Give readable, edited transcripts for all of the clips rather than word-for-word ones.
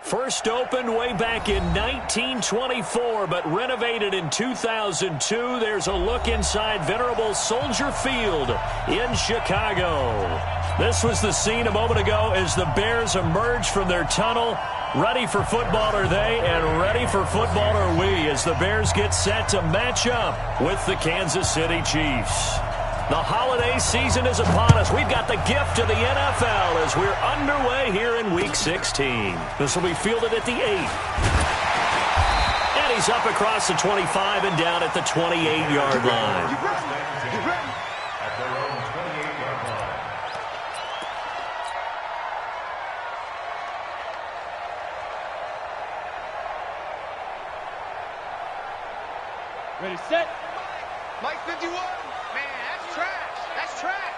First opened way back in 1924, but renovated in 2002. There's a look inside venerable Soldier Field in Chicago. This was the scene a moment ago as the Bears emerged from their tunnel. Ready for football are they, and ready for football are we as the Bears get set to match up with the Kansas City Chiefs. The holiday season is upon us. We've got the gift of the NFL as we're underway here in Week 16. This will be fielded at the 8. And he's up across the 25 and down at the 28-yard line. Ready, set. Mike 51. Man, that's trash. That's trash.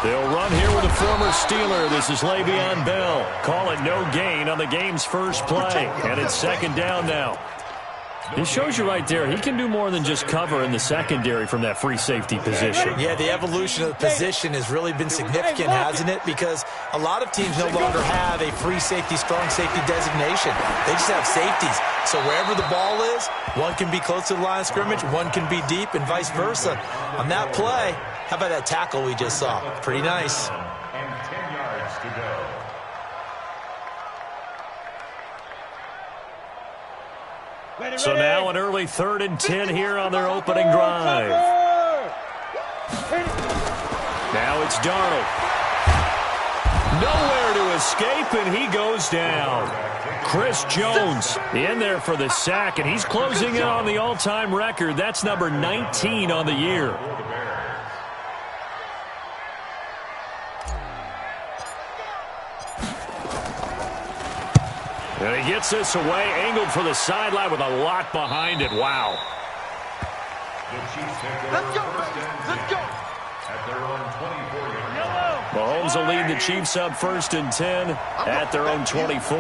They'll run here with a former Steeler. This is Le'Veon Bell. Call it no gain on the game's first play. And it's second down now. It shows you right there, he can do more than just cover in the secondary from that free safety position. Yeah, the evolution of the position has really been significant, hasn't it? Because a lot of teams no longer have a free safety, strong safety designation. They just have safeties. So wherever the ball is, one can be close to the line of scrimmage, one can be deep, and vice versa. On that play, how about that tackle we just saw? Pretty nice. And 10 yards to go. So now an early 3rd and 10 here on their opening drive. Now it's Darnold. Nowhere to escape, and he goes down. Chris Jones in there for the sack, and he's closing in on the all-time record. That's number 19 on the year. And he gets this away, angled for the sideline with a lot behind it. Wow. Let's go, let's go. At their own 24-yard line. Mahomes will lead the Chiefs up 1st and 10 at their own 24.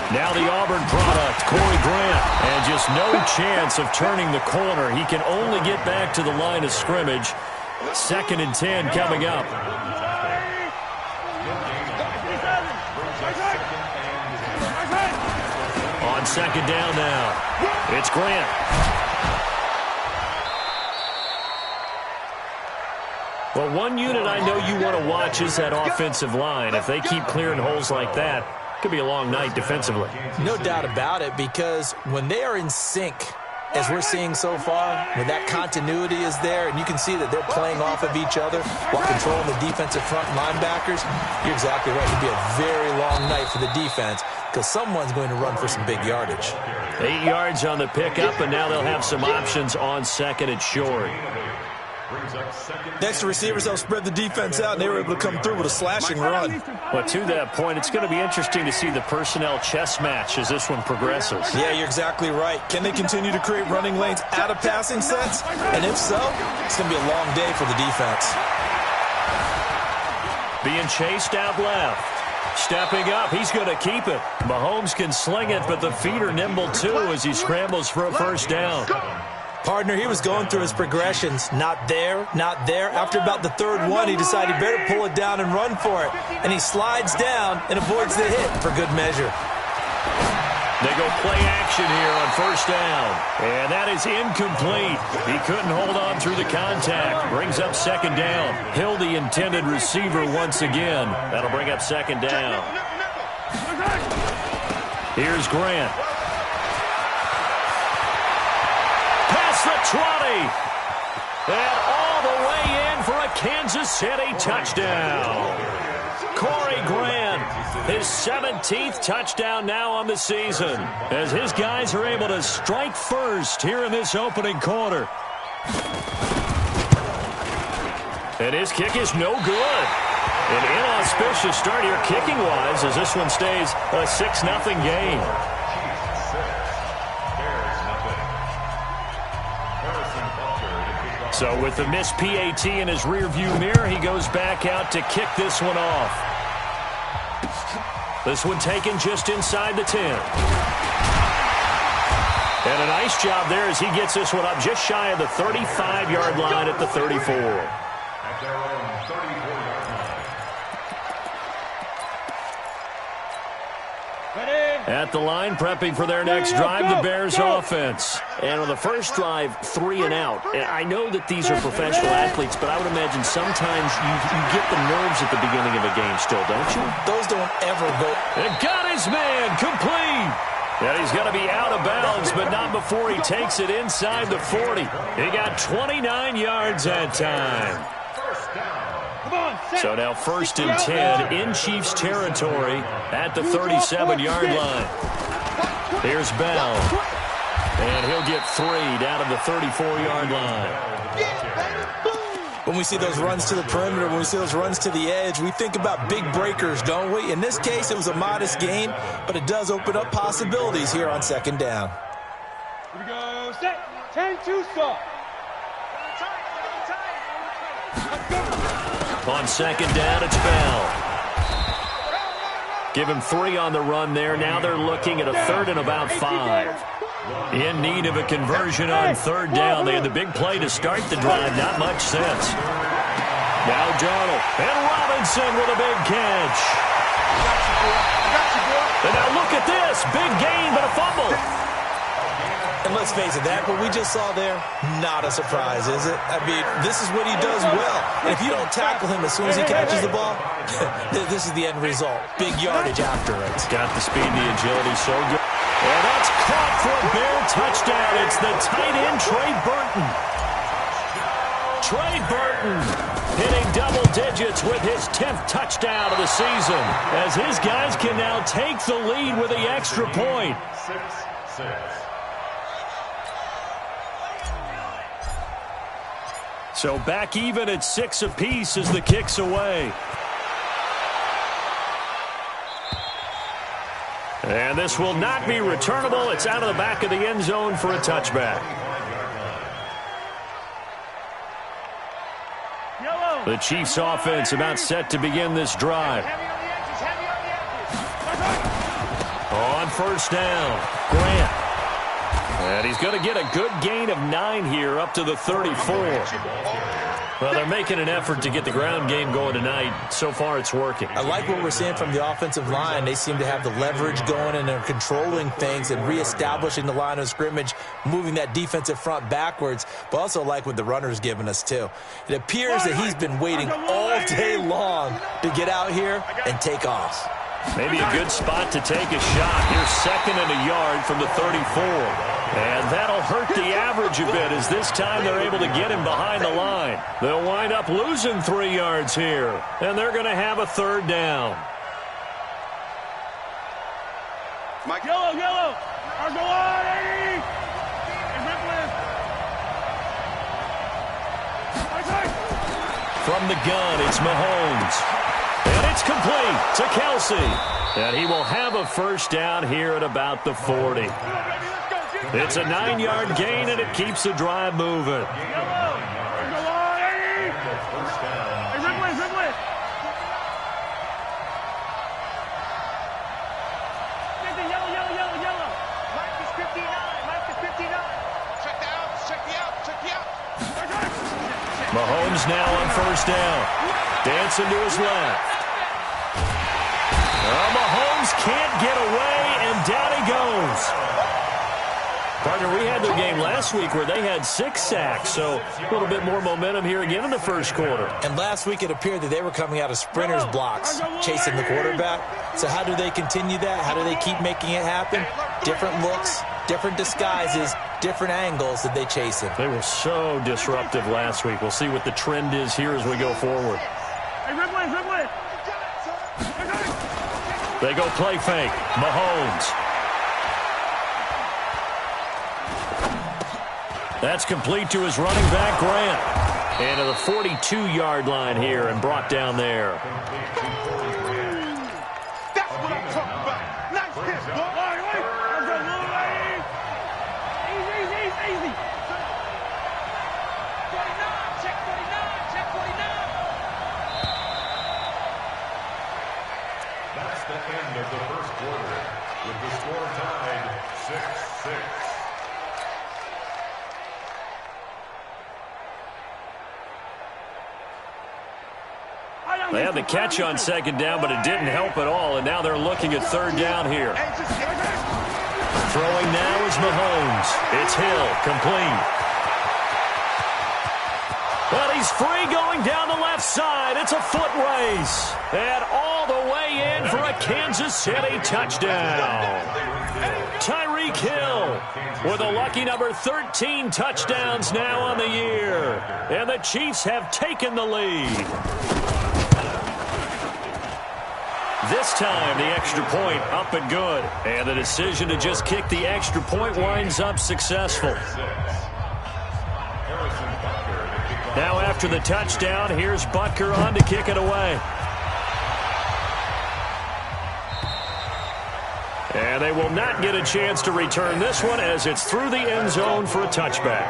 Now the Auburn product, Corey Grant. And just no chance of turning the corner. He can only get back to the line of scrimmage. 2nd and 10 coming up. On 2nd down now, it's Grant. Well, one unit I know you want to watch is that offensive line. If they keep clearing holes like that, it could be a long night defensively. No doubt about it, because when they are in sync, as we're seeing so far, when that continuity is there, and you can see that they're playing off of each other while controlling the defensive front linebackers, you're exactly right. It'll be a very long night for the defense because someone's going to run for some big yardage. 8 yards on the pickup, and now they'll have some options on 2nd and short. Next, the receivers help spread the defense out, and they were able to come through with a slashing run. But to that point, it's going to be interesting to see the personnel chess match as this one progresses. Yeah, you're exactly right. Can they continue to create running lanes out of passing sets? And if so, it's going to be a long day for the defense. Being chased out left. Stepping up, he's going to keep it. Mahomes can sling it, but the feet are nimble too as he scrambles for a first down. Partner, he was going through his progressions. Not there, not there. After about the 3rd one, he decided he better pull it down and run for it. And he slides down and avoids the hit for good measure. They go play action here on 1st down. And that is incomplete. He couldn't hold on through the contact. Brings up 2nd down. Hill, the intended receiver once again. That'll bring up 2nd down. Here's Grant. Past the 20. And all the way in for a Kansas City touchdown. Corey Grant, his 17th touchdown now on the season, as his guys are able to strike first here in this opening quarter. And his kick is no good. An inauspicious start here kicking-wise as this one stays a 6-0 game. So with the missed PAT in his rearview mirror, he goes back out to kick this one off. This one taken just inside the 10. And a nice job there as he gets this one up just shy of the 35-yard line at the 34. At the line, prepping for their next drive, the Bears offense. And on the first drive, 3 and out. And I know that these are professional athletes, but I would imagine sometimes you get the nerves at the beginning of a game still, don't you? Those don't ever go. And got his man complete. And he's going to be out of bounds, but not before he takes it inside the 40. He got 29 yards that time. So now 1st and 10 in Chiefs territory at the 37-yard line. Here's Bell. And he'll get 3 down to the 34-yard line. When we see those runs to the perimeter, when we see those runs to the edge, we think about big breakers, don't we? In this case, it was a modest gain, but it does open up possibilities here on 2nd down. Here we go. Set. 10-2 stop. On 2nd down, it's Bell. Give him 3 on the run there. Now they're looking at a 3rd and about 5. In need of a conversion on 3rd down. They had the big play to start the drive. Not much sense. Now Darnold. And Robinson with a big catch. And now look at this. Big gain, but a fumble. And let's face it, that what we just saw there, not a surprise, is it? I mean, this is what he does well. And if you don't tackle him as soon as he catches the ball, this is the end result. Big yardage after it. Got the speed and the agility, so good. And that's caught for a Bear touchdown. It's the tight end, Trey Burton. Trey Burton hitting double digits with his 10th touchdown of the season, as his guys can now take the lead with the extra point. 6-6. So back even at 6 apiece as the kick's away. And this will not be returnable. It's out of the back of the end zone for a touchback. The Chiefs offense about set to begin this drive. On 1st down, Grant. And he's going to get a good gain of 9 here up to the 34. Well, they're making an effort to get the ground game going tonight. So far, it's working. I like what we're seeing from the offensive line. They seem to have the leverage going, and they're controlling things and reestablishing the line of scrimmage, moving that defensive front backwards, but also like what the runner's giving us, too. It appears that he's been waiting all day long to get out here and take off. Maybe a good spot to take a shot. Here's 2nd and a yard from the 34. And that'll hurt the average a bit, as this time they're able to get him behind the line. They'll wind up losing 3 yards here, and they're going to have a 3rd down. Mike. Yellow. Argolani. From the gun, it's Mahomes. And it's complete to Kelsey. And he will have a 1st down here at about the 40. It's a 9-yard gain, and it keeps the drive moving. Mahomes now on 1st down. Dancing to his left. Mahomes can't get away, and down he goes. Partner, we had their game last week where they had 6 sacks, so a little bit more momentum here again in the 1st quarter. And last week it appeared that they were coming out of sprinters blocks, chasing the quarterback. So how do they continue that? How do they keep making it happen? Different looks, different disguises, different angles that they chase him. They were so disruptive last week. We'll see what the trend is here as we go forward. They go play fake. Mahomes. That's complete to his running back, Grant. And to the 42-yard line here and brought down there. That's what I'm talking about. Nice hit, boy. Easy. 49, check 49. That's the end of the 1st quarter, with the score tied 6-6. They had the catch on second down, but it didn't help at all, and now they're looking at third down here. Throwing now is Mahomes. It's Hill, complete. Well, he's free going down the left side. It's a foot race. And all the way in for a Kansas City touchdown. Tyreek Hill with a lucky number 13 touchdowns now on the year. And the Chiefs have taken the lead. This time, the extra point up and good. And the decision to just kick the extra point winds up successful. Now after the touchdown, here's Butker on to kick it away. And they will not get a chance to return this one as it's through the end zone for a touchback.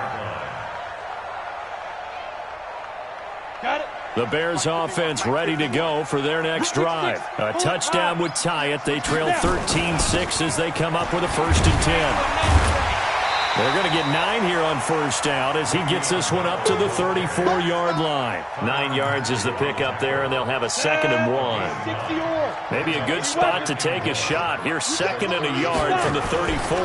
Got it. The Bears offense ready to go for their next drive. A touchdown would tie it. They trail 13-6 as they come up with a 1st and 10. They're going to get 9 here on first down as he gets this one up to the 34-yard line. 9 yards is the pickup there, and they'll have a 2nd and 1. Maybe a good spot to take a shot. Here's 2nd and a yard from the 34.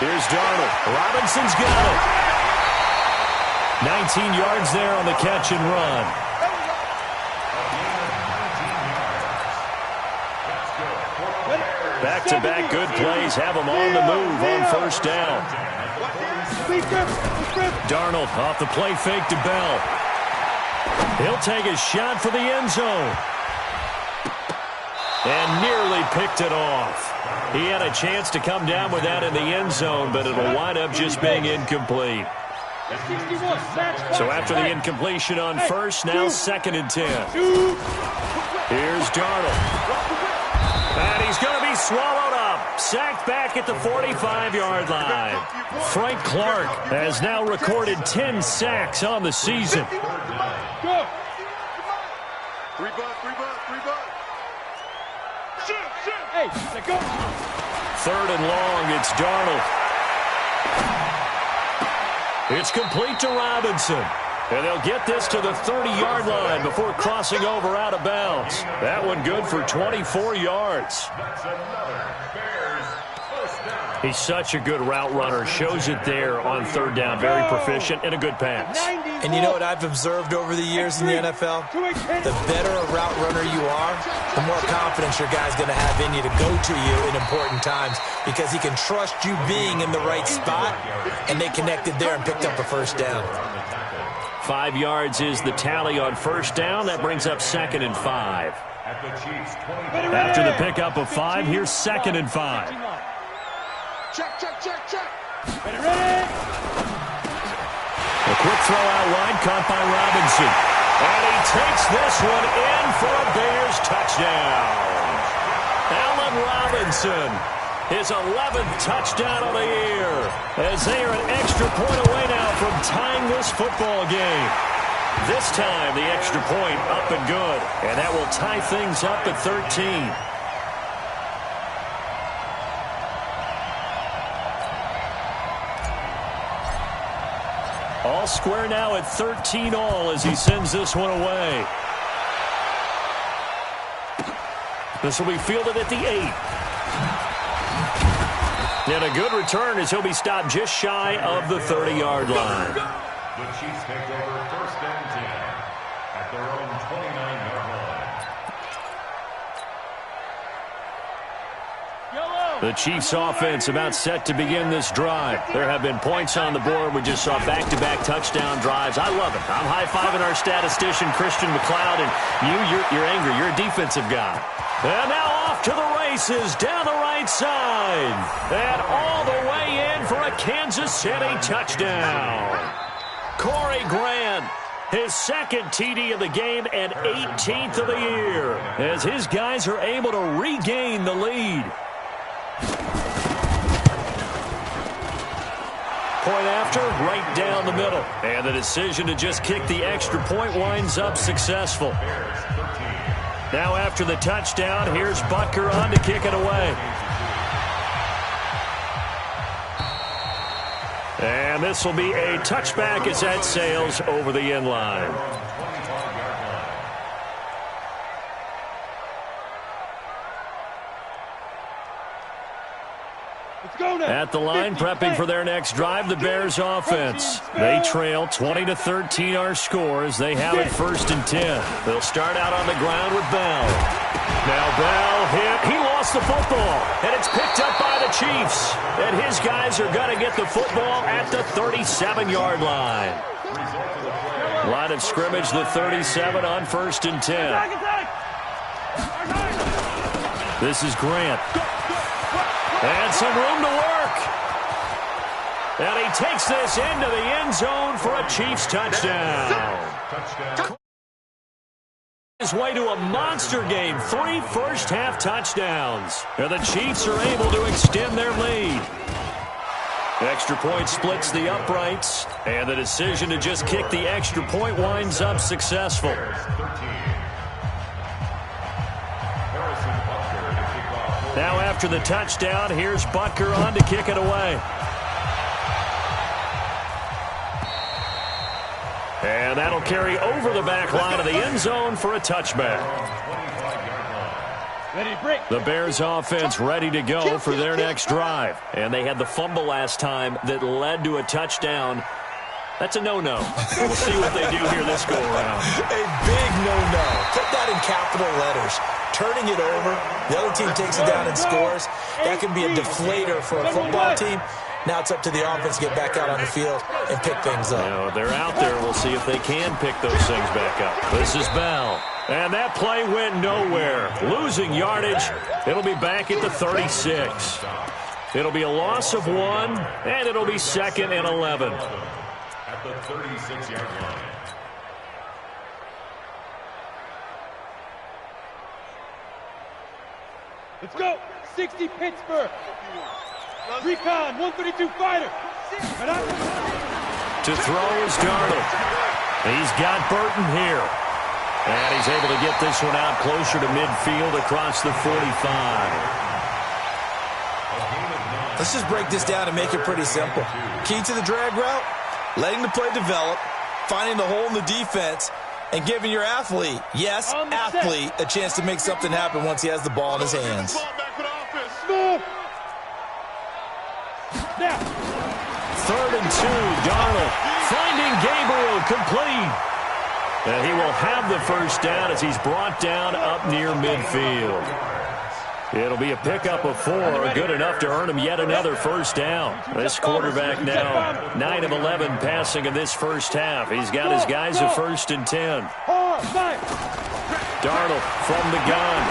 Here's Darnold. Robinson's got it. 19 yards there on the catch and run. Back-to-back good plays have them on the move on first down. Darnold off the play fake to Bell. He'll take a shot for the end zone. And nearly picked it off. He had a chance to come down with that in the end zone, but it'll wind up just being incomplete. So after the incompletion on first, now 2nd and 10. Here's Darnold. And he's going to be swallowed up. Sacked back at the 45-yard line. Frank Clark has now recorded 10 sacks on the season. Go. 3 butt. Shoot. Hey, go. 3rd and long, it's Darnold. It's complete to Robinson. And they'll get this to the 30-yard line before crossing over out of bounds. That one good for 24 yards. He's such a good route runner. Shows it there on 3rd down. Very proficient and a good pass. And you know what I've observed over the years in the NFL? The better a route runner you are, the more confidence your guy's going to have in you to go to you in important times because he can trust you being in the right spot, and they connected there and picked up a first down. 5 yards is the tally on first down. That brings up 2nd and 5. After the pickup of 5, here's 2nd and 5. Check. Ready. A quick throw out wide, caught by Robinson. And he takes this one in for a Bears touchdown. Allen Robinson, his 11th touchdown of the year, as they are an extra point away now from tying this football game. This time, the extra point up and good, and that will tie things up at 13. All square now at 13 all as he sends this one away. This will be fielded at the 8. And a good return as he'll be stopped just shy of the 30-yard line. The Chiefs take over 1st and 10 at their own 29-yard line. The Chiefs offense about set to begin this drive. There have been points on the board. We just saw back-to-back touchdown drives. I love it. I'm high-fiving our statistician, Christian McLeod, and you're angry. You're a defensive guy. And now off to the races down the right side. And all the way in for a Kansas City touchdown. Corey Grant, his 2nd TD of the game and 18th of the year, as his guys are able to regain the lead. Point after, right down the middle. And the decision to just kick the extra point winds up successful. Now after the touchdown, here's Butker on to kick it away. And this will be a touchback as that sails over the end line. Let's go now. At the line, prepping for their next drive, the Bears offense. They trail 20-13 our score as they have it 1st and 10. They'll start out on the ground with Bell. Now Bell hit. He lost the football, and it's picked up by the Chiefs. And his guys are going to get the football at the 37-yard line. Line of scrimmage, the 37 on 1st and 10. This is Grant. And some room to work. And he takes this into the end zone for a Chiefs touchdown. His way to a monster game. 3 first-half touchdowns. And the Chiefs are able to extend their lead. Extra point splits the uprights. And the decision to just kick the extra point winds up successful. Now after the touchdown, here's Butker on to kick it away. And that'll carry over the back line of the end zone for a touchback. The Bears offense ready to go for their next drive. And they had the fumble last time that led to a touchdown. That's a no-no. We'll see what they do here this go-around. A big no-no. Put that in capital letters. Turning it over, the other team takes it down and scores. That can be a deflator for a football team. Now it's up to the offense to get back out on the field and pick things up. You know, they're out there. We'll see if they can pick those things back up. This is Bell. And that play went nowhere. Losing yardage. It'll be back at the 36. It'll be a loss of 1, and it'll be 2nd and 11. At the 36-yard line. Let's go. 60 Pittsburgh. Recon, 132 fighter. To throw is Darnold. He's got Burton here. And he's able to get this one out closer to midfield across the 45. Let's just break this down and make it pretty simple. Key to the drag route, letting the play develop, finding the hole in the defense, and giving your athlete, yes, athlete, a chance to make something happen once he has the ball in his hands. Now. 3rd and 2, Darnold finding Gabriel complete. And he will have the first down as he's brought down up near midfield. It'll be a pickup of 4, good enough to earn him yet another first down. This quarterback now 9 of 11 passing in this first half. He's got his guys a 1st and 10. Darnold from the gun.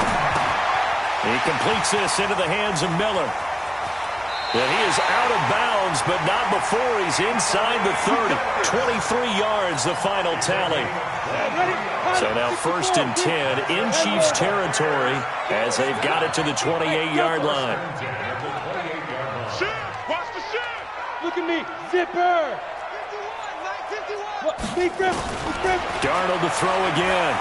He completes this into the hands of Miller. And he is out of bounds, but not before he's inside the 30. 23 yards, the final tally. So now 1st and 10 in Chiefs territory as they've got it to the 28-yard line. Watch the shit. Look at me. Zipper. Big grip. Darnold to throw again.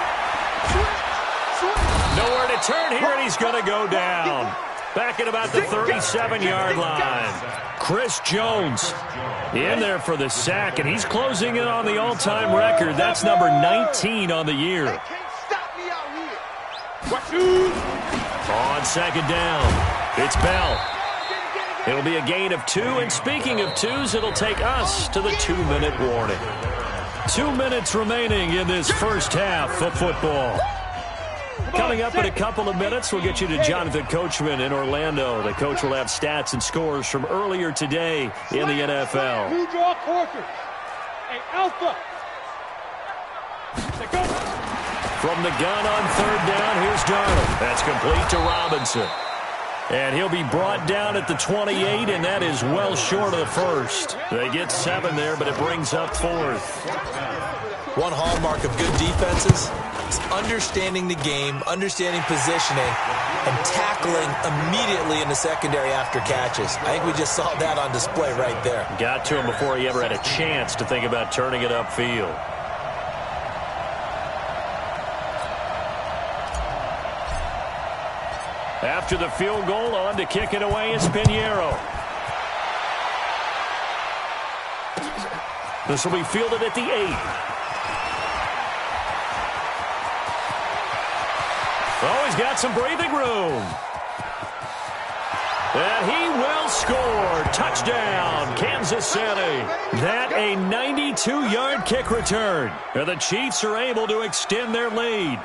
Nowhere to turn here, and he's going to go down. Back at about the 37-yard line. Chris Jones in there for the sack, and he's closing in on the all-time record. That's number 19 on the year. On 2nd down, it's Bell. It'll be a gain of 2, and speaking of 2s, it'll take us to the 2-minute warning. 2 minutes remaining in this first half of football. Coming up in a couple of minutes, we'll get you to Jonathan Coachman in Orlando. The coach will have stats and scores from earlier today in the NFL. Two draw Corker. Hey, Alpha. From the gun on 3rd down, here's Darnold. That's complete to Robinson. And he'll be brought down at the 28, and that is well short of the 1st. They get 7 there, but it brings up 4th. One hallmark of good defenses is understanding the game, understanding positioning, and tackling immediately in the secondary after catches. I think we just saw that on display right there. Got to him before he ever had a chance to think about turning it upfield. After the field goal, on to kick it away is Pinheiro. This will be fielded at the 8. Oh, he's got some breathing room. And he will score. Touchdown, Kansas City. That a 92-yard kick return. And the Chiefs are able to extend their lead.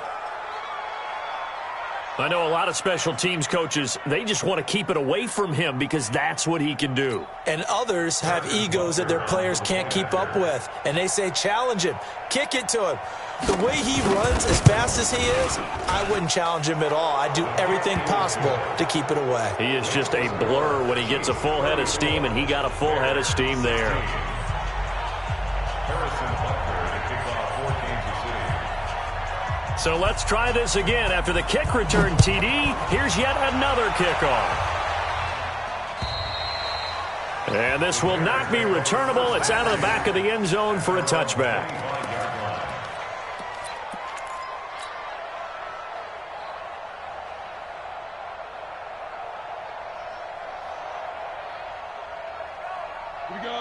I know a lot of special teams coaches, they just want to keep it away from him because that's what he can do. And others have egos that their players can't keep up with. And they say, challenge him, kick it to him. The way he runs as fast as he is, I wouldn't challenge him at all. I'd do everything possible to keep it away. He is just a blur when he gets a full head of steam, and he got a full head of steam there. So let's try this again. After the kick return TD, here's yet another kickoff. And this will not be returnable. It's out of the back of the end zone for a touchback.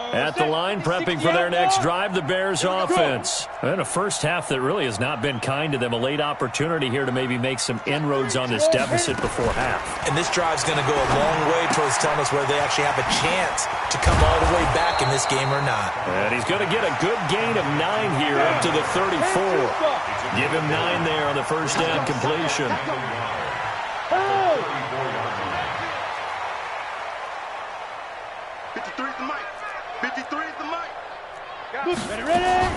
At the line, prepping for their next drive, the Bears offense. And a first half that really has not been kind to them. A late opportunity here to maybe make some inroads on this deficit before half. And this drive's going to go a long way towards telling us whether they actually have a chance to come all the way back in this game or not. And he's going to get a good gain of 9 here up to the 34. Give him 9 there on the first down completion. 53 is the mic. 53 is the mic. Ready.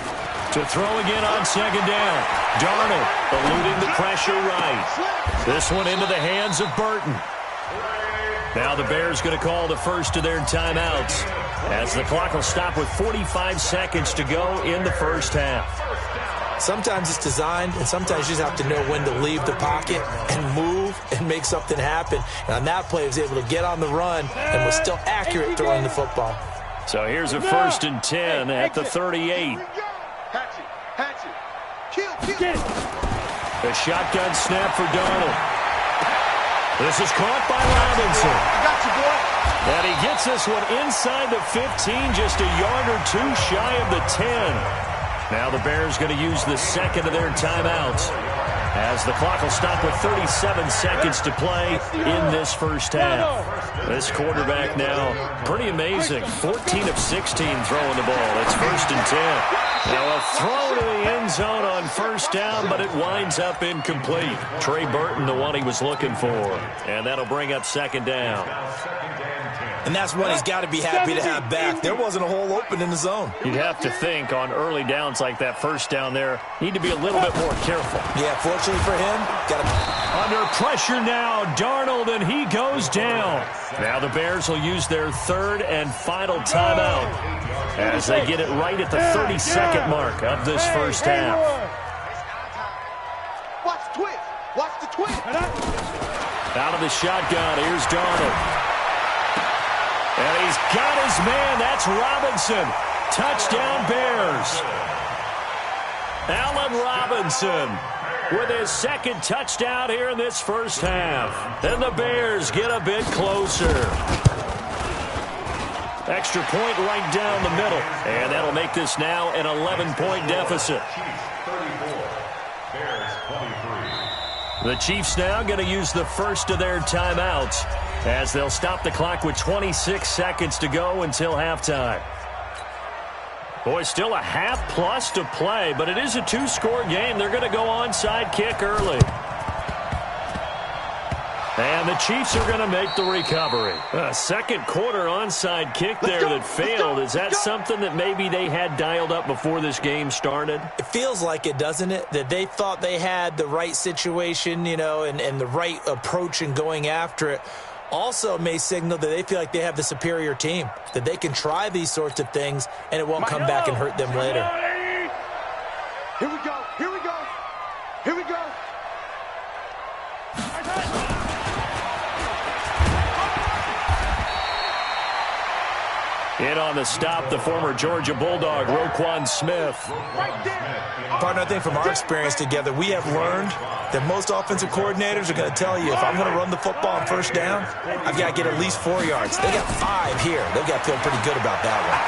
To throw again on second down. Darnold eluding the pressure right. This one into the hands of Burton. Now the Bears going to call the first of their timeouts as the clock will stop with 45 seconds to go in the first half. Sometimes it's designed, and sometimes you just have to know when to leave the pocket and move and make something happen. And on that play, he was able to get on the run and was still accurate throwing the football. So here's a 1st and 10 at the 38. Hatchet. Kill. A shotgun snap for Darnold. This is caught by Robinson. I got you, boy. And he gets this one inside the 15, just a yard or two shy of the 10. Now the Bears going to use the second of their timeouts as the clock will stop with 37 seconds to play in this first half. This quarterback now, pretty amazing. 14 of 16 throwing the ball. It's 1st and 10. Now a throw to the end zone on first down, but it winds up incomplete. Trey Burton, the one he was looking for. And that'll bring up second down. And that's one he's got to be happy to have back. There wasn't a hole open in the zone. You'd have to think on early downs like that first down there, need to be a little bit more careful. Yeah, fortunately for him, got to... Under pressure now, Darnold, and he goes down. Now the Bears will use their third and final timeout as they get it right at the 32nd mark of this first half. Watch the twist. Watch the twist. Out of the shotgun, here's Darnold. And he's got his man. That's Robinson. Touchdown, Bears. Allen Robinson with his second touchdown here in this first half. And the Bears get a bit closer. Extra point right down the middle. And that'll make this now an 11-point deficit. The Chiefs now going to use the first of their timeouts as they'll stop the clock with 26 seconds to go until halftime. Boy, still a half plus to play, but it is a 2-score game. They're going to go onside kick early. And the Chiefs are going to make the recovery. A second quarter onside kick there that failed. Is that something that maybe they had dialed up before this game started? It feels like it, doesn't it? That they thought they had the right situation, you know, and the right approach in going after it. Also may signal that they feel like they have the superior team, that they can try these sorts of things and it won't come back and hurt them later. Here we go. In on the stop, the former Georgia Bulldog, Roquan Smith. Partner, I think from our experience together, we have learned that most offensive coordinators are going to tell you, if I'm going to run the football on first down, I've got to get at least 4 yards. They got 5 here. They've got to feel pretty good about that one.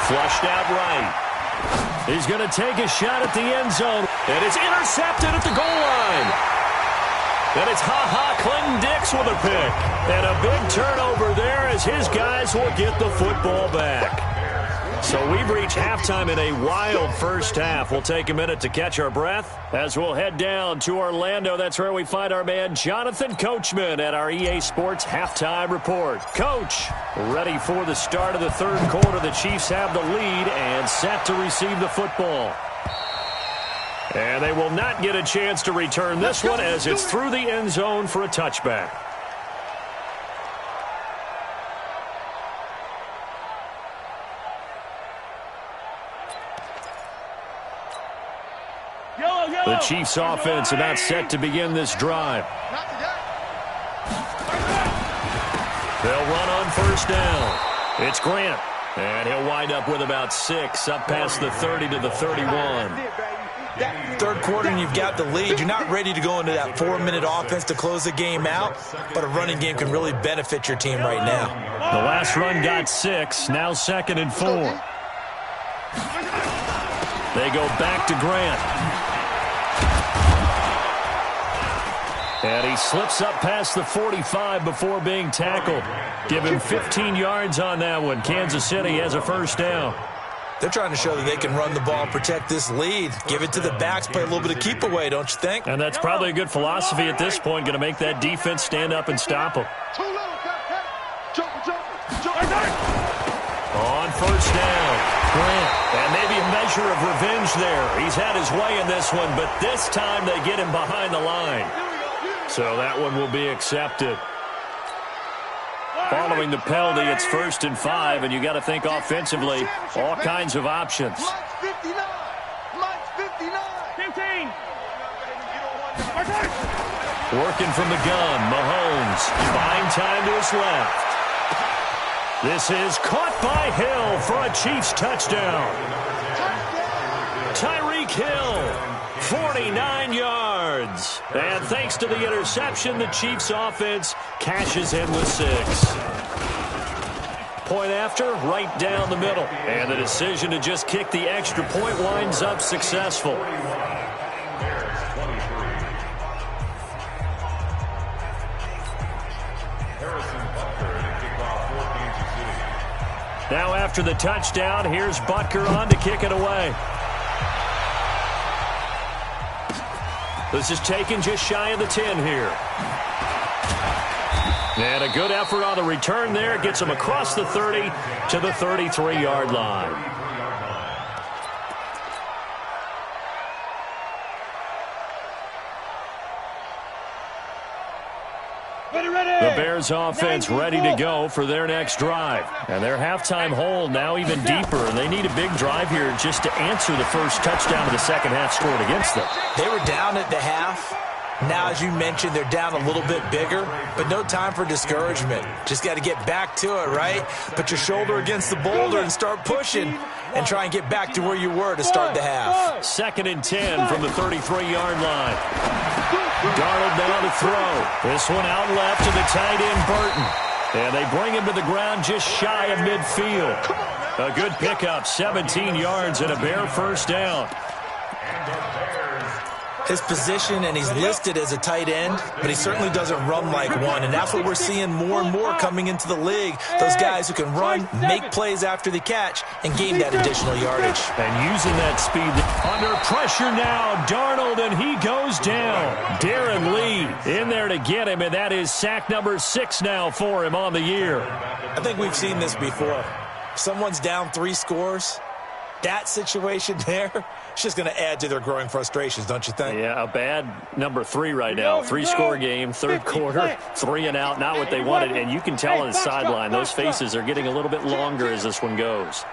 Flushed out right. He's going to take a shot at the end zone, and it's intercepted at the goal line. And it's Ha-Ha Clinton-Dix with a pick. And a big turnover there as his guys will get the football back. So we've reached halftime in a wild first half. We'll take a minute to catch our breath as we'll head down to Orlando. That's where we find our man Jonathan Coachman at our EA Sports Halftime Report. Coach, ready for the start of the third quarter. The Chiefs have the lead and set to receive the football. And they will not get a chance to return this one as it's through the end zone for a touchback. The Chiefs offense about set to begin this drive. They'll run on first down. It's Grant. And he'll wind up with about 6 up past the 30 to the 31. Third quarter and you've got the lead. You're not ready to go into that 4-minute offense to close the game out, but a running game can really benefit your team right now. The last run got 6, now 2nd and 4. They go back to Grant. And he slips up past the 45 before being tackled. Give him 15 yards on that one. Kansas City has a first down. They're trying to show that they can run the ball, protect this lead. Give it to the backs, play a little bit of keep away, don't you think? And that's probably a good philosophy at this point, going to make that defense stand up and stop them. On first down, Grant. And maybe a measure of revenge there. He's had his way in this one, but this time they get him behind the line. So that one will be accepted. Following the penalty, it's 1st and 5, and you got to think offensively, all kinds of options. Working from the gun, Mahomes. Buying time to his left. This is caught by Hill for a Chiefs touchdown. Tyreek Hill. 49 yards. And thanks to the interception, the Chiefs offense cashes in with 6. Point after, right down the middle. And the decision to just kick the extra point winds up successful. Now after the touchdown, here's Butker on to kick it away. This is taken just shy of the 10 here. And a good effort on the return there. Gets him across the 30 to the 33-yard line. The Bears offense ready to go for their next drive. And their halftime hole now even deeper. And they need a big drive here just to answer the first touchdown of the second half scored against them. They were down at the half. Now, as you mentioned, they're down a little bit bigger, but no time for discouragement. Just got to get back to it, right? Put your shoulder against the boulder and start pushing and try and get back to where you were to start the half. 2nd and 10 from the 33-yard line. Darnold down to throw. This one out left to the tight end, Burton. And they bring him to the ground just shy of midfield. A good pickup, 17 yards and a Bear first down. His position, and he's listed as a tight end, but he certainly doesn't run like one, and that's what we're seeing more and more coming into the league. Those guys who can run, make plays after the catch, and gain that additional yardage. And using that speed. Under pressure now, Darnold, and he goes down. Darren Lee in there to get him, and that is sack number 6 now for him on the year. I think we've seen this before. Someone's down 3 scores. That situation there, it's just going to add to their growing frustrations, don't you think? Yeah, a bad number 3 right now. 3-score game, third quarter, 3 and out, not what they wanted. And you can tell on the sideline, those faces are getting a little bit longer as this one goes.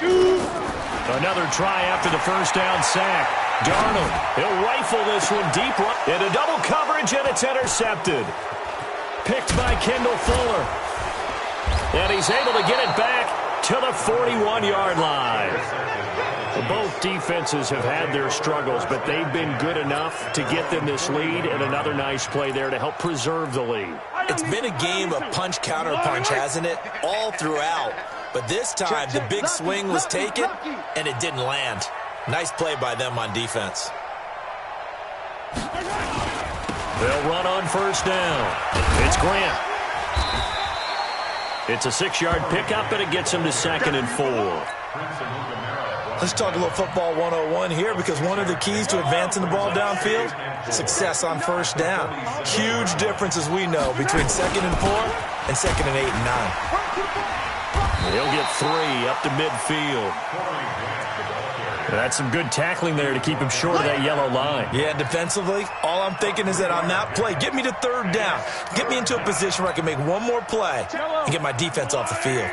Another try after the first down sack. Darnold, he'll rifle this one deep into double coverage, and it's intercepted. Picked by Kendall Fuller. And he's able to get it back to the 41-yard line. Both defenses have had their struggles, but they've been good enough to get them this lead, and another nice play there to help preserve the lead. It's been a game of punch-counter-punch, hasn't it? All throughout. But this time, the big swing was taken, and it didn't land. Nice play by them on defense. They'll run on first down. It's Grant. It's a 6-yard pickup, and it gets him to 2nd and 4. Let's talk a little football 101 here, because one of the keys to advancing the ball downfield, success on first down. Huge difference, as we know, between 2nd and 4 and 2nd and 8 and 9. He'll get 3 up to midfield. That's some good tackling there to keep him short of that yellow line. Yeah, defensively, all I'm thinking is that on that play, get me to 3rd down. Get me into a position where I can make one more play and get my defense off the field. You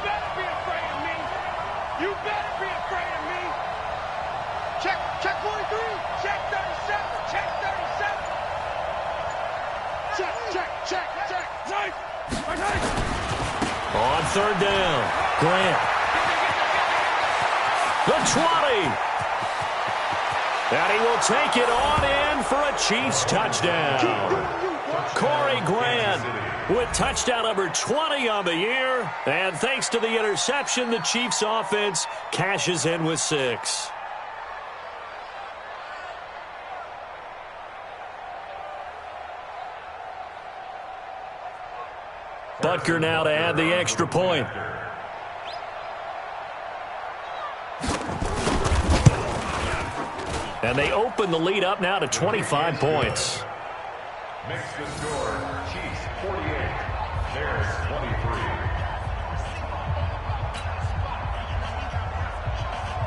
better be afraid of me. You better be afraid of me. Check 43. Check 37. Check 37. Check. On 3rd down, Grant. The 20. And he will take it on in for a Chiefs touchdown. Corey Grant with touchdown number 20 on the year. And thanks to the interception, the Chiefs offense cashes in with 6. Butker now to add the extra point. And they open the lead up now to 25 points. Makes the score, Chiefs 48, Bears 23.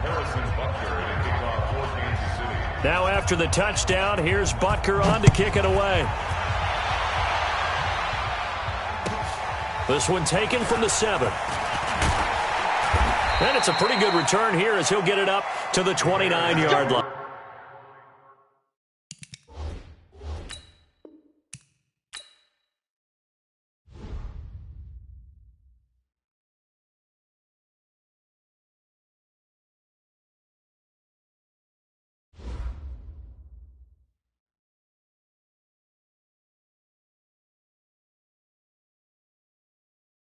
Harrison Butker in a kickoff for Kansas City. Now after the touchdown, here's Butker on to kick it away. This one taken from the 7. And it's a pretty good return here as he'll get it up to the 29-yard line.